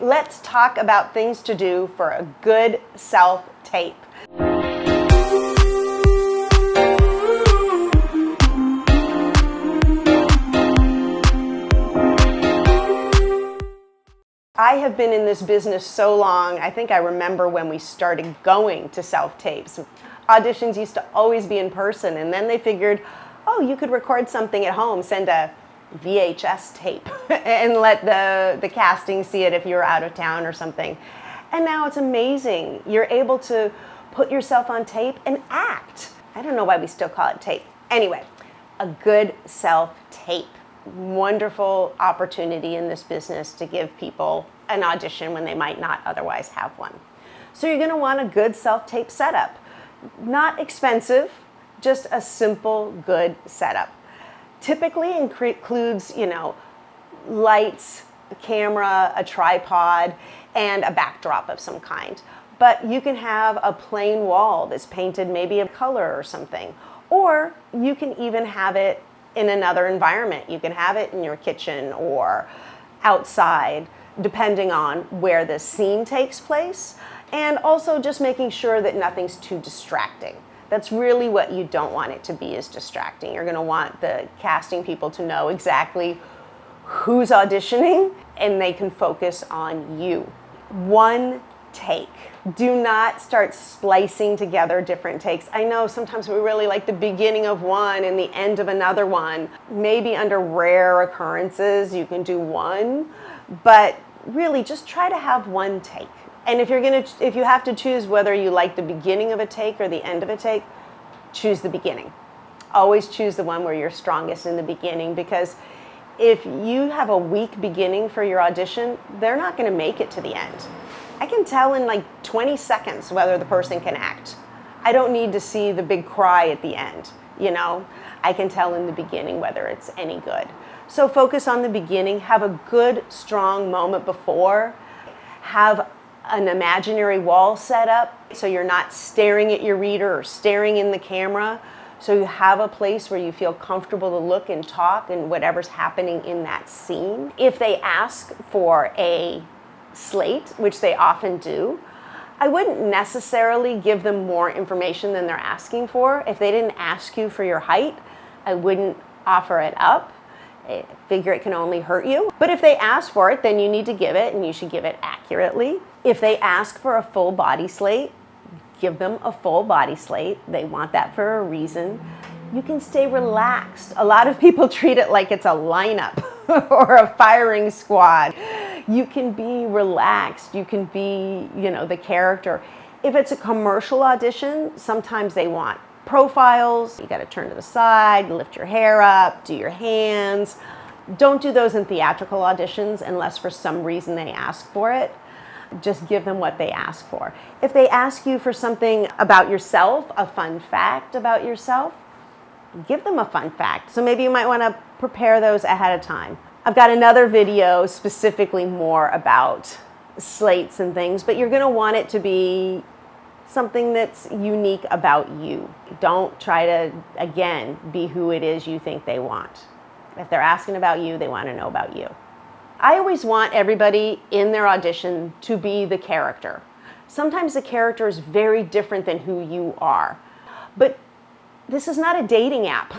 let's talk about things to do for a good self-tape. I have been in this business so long, I think I remember when we started going to self-tapes. Auditions used to always be in person, and then they figured, oh, you could record something at home, send a VHS tape and let the casting see it if you're out of town or something. And now it's amazing. You're able to put yourself on tape and act. I don't know why we still call it tape. Anyway, a good self-tape. Wonderful opportunity in this business to give people an audition when they might not otherwise have one. So you're going to want a good self-tape setup. Not expensive, just a simple, good setup. Typically includes, lights, a camera, a tripod, and a backdrop of some kind. But you can have a plain wall that's painted maybe a color or something. Or you can even have it in another environment. You can have it in your kitchen or outside, depending on where the scene takes place. And also just making sure that nothing's too distracting. That's really what you don't want it to be, is distracting. You're going to want the casting people to know exactly who's auditioning, and they can focus on you. One take. Do not start splicing together different takes. I know sometimes we really like the beginning of one and the end of another one. Maybe under rare occurrences you can do one, but really just try to have one take. And if you have to choose whether you like the beginning of a take or the end of a take, choose the beginning. Always choose the one where you're strongest in the beginning, because if you have a weak beginning for your audition, they're not going to make it to the end. I can tell in like 20 seconds whether the person can act. I don't need to see the big cry at the end, I can tell in the beginning whether it's any good. So focus on the beginning, have a good, strong moment before, have an imaginary wall set up so you're not staring at your reader or staring in the camera. So you have a place where you feel comfortable to look and talk and whatever's happening in that scene. If they ask for a slate, which they often do, I wouldn't necessarily give them more information than they're asking for. If they didn't ask you for your height, I wouldn't offer it up. I figure it can only hurt you. But if they ask for it, then you need to give it, and you should give it accurately. If they ask for a full body slate, give them a full body slate. They want that for a reason. You can stay relaxed. A lot of people treat it like it's a lineup or a firing squad. You can be relaxed. You can be, the character. If it's a commercial audition, sometimes they want profiles. You got to turn to the side, lift your hair up, do your hands. Don't do those in theatrical auditions unless for some reason they ask for it. Just give them what they ask for. If they ask you for something about yourself, a fun fact about yourself, give them a fun fact. So maybe you might want to prepare those ahead of time. I've got another video specifically more about slates and things, but you're going to want it to be something that's unique about you. Don't try to, again, be who it is you think they want. If they're asking about you, they want to know about you. I always want everybody in their audition to be the character. Sometimes the character is very different than who you are. But this is not a dating app.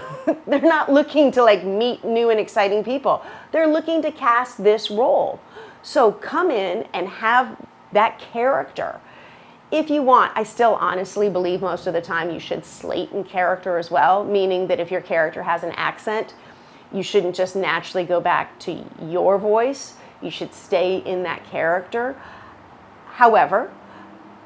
They're not looking to meet new and exciting people. They're looking to cast this role. So come in and have that character. If you want, I still honestly believe most of the time you should slate in character as well, meaning that if your character has an accent, you shouldn't just naturally go back to your voice. You should stay in that character. However,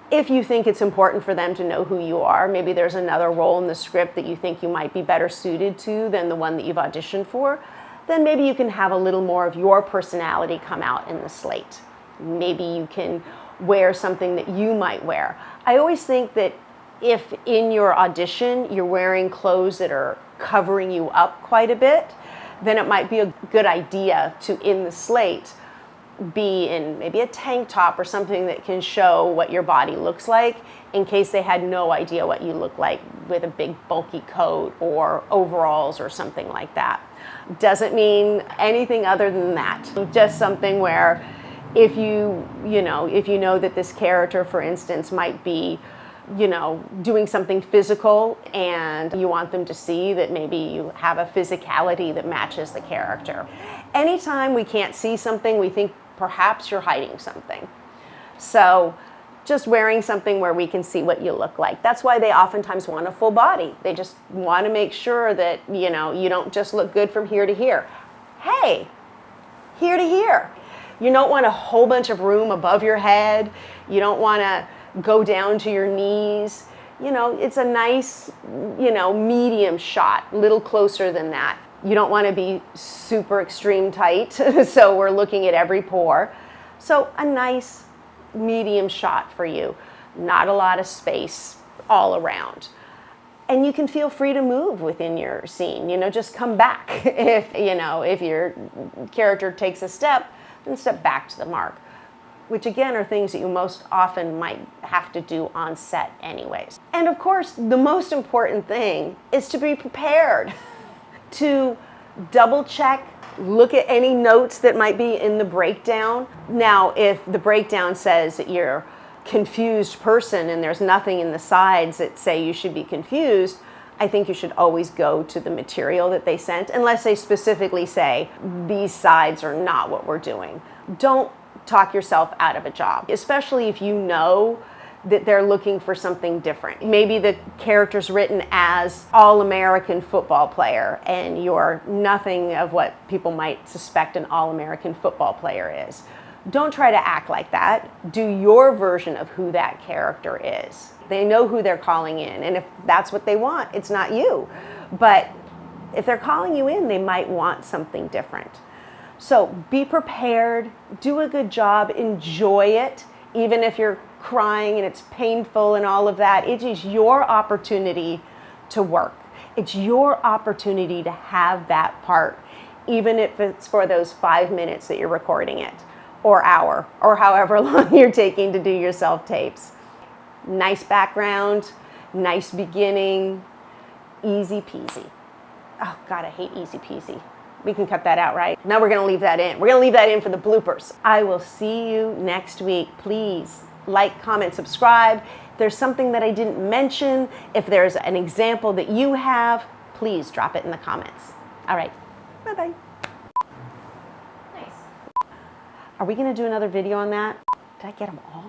if you think it's important for them to know who you are, maybe there's another role in the script that you think you might be better suited to than the one that you've auditioned for, then maybe you can have a little more of your personality come out in the slate. Maybe you can wear something that you might wear. I always think that if in your audition you're wearing clothes that are covering you up quite a bit, then it might be a good idea to, in the slate, be in maybe a tank top or something that can show what your body looks like, in case they had no idea what you look like with a big bulky coat or overalls or something like that. Doesn't mean anything other than that. Just something where If if you know that this character, for instance, might be, doing something physical and you want them to see that maybe you have a physicality that matches the character. Anytime we can't see something, we think perhaps you're hiding something. So just wearing something where we can see what you look like. That's why they oftentimes want a full body. They just want to make sure that, you don't just look good from here to here. Hey, here to here. You don't want a whole bunch of room above your head. You don't want to go down to your knees. It's a nice, medium shot, a little closer than that. You don't want to be super extreme tight, so we're looking at every pore. So a nice medium shot for you. Not a lot of space all around. And you can feel free to move within your scene. Just come back. If your character takes a step, then step back to the mark. Which again are things that you most often might have to do on set anyways. And of course, the most important thing is to be prepared. To double check, look at any notes that might be in the breakdown. Now, if the breakdown says that you're a confused person and there's nothing in the sides that say you should be confused, I think you should always go to the material that they sent, unless they specifically say, these sides are not what we're doing. Don't talk yourself out of a job, especially if you know that they're looking for something different. Maybe the character's written as all-American football player and you're nothing of what people might suspect an all-American football player is. Don't try to act like that. Do your version of who that character is. They know who they're calling in, and if that's what they want, it's not you. But if they're calling you in, they might want something different. So be prepared, do a good job, enjoy it, even if you're crying and it's painful and all of that. It is your opportunity to work. It's your opportunity to have that part, even if it's for those 5 minutes that you're recording it, or hour, or however long you're taking to do your self-tapes. Nice background, nice beginning, easy peasy. Oh God, I hate easy peasy. We can cut that out, right? Now we're gonna leave that in. We're gonna leave that in for the bloopers. I will see you next week. Please like, comment, subscribe. If there's something that I didn't mention, if there's an example that you have, please drop it in the comments. All right, bye-bye. Nice. Are we gonna do another video on that? Did I get them all?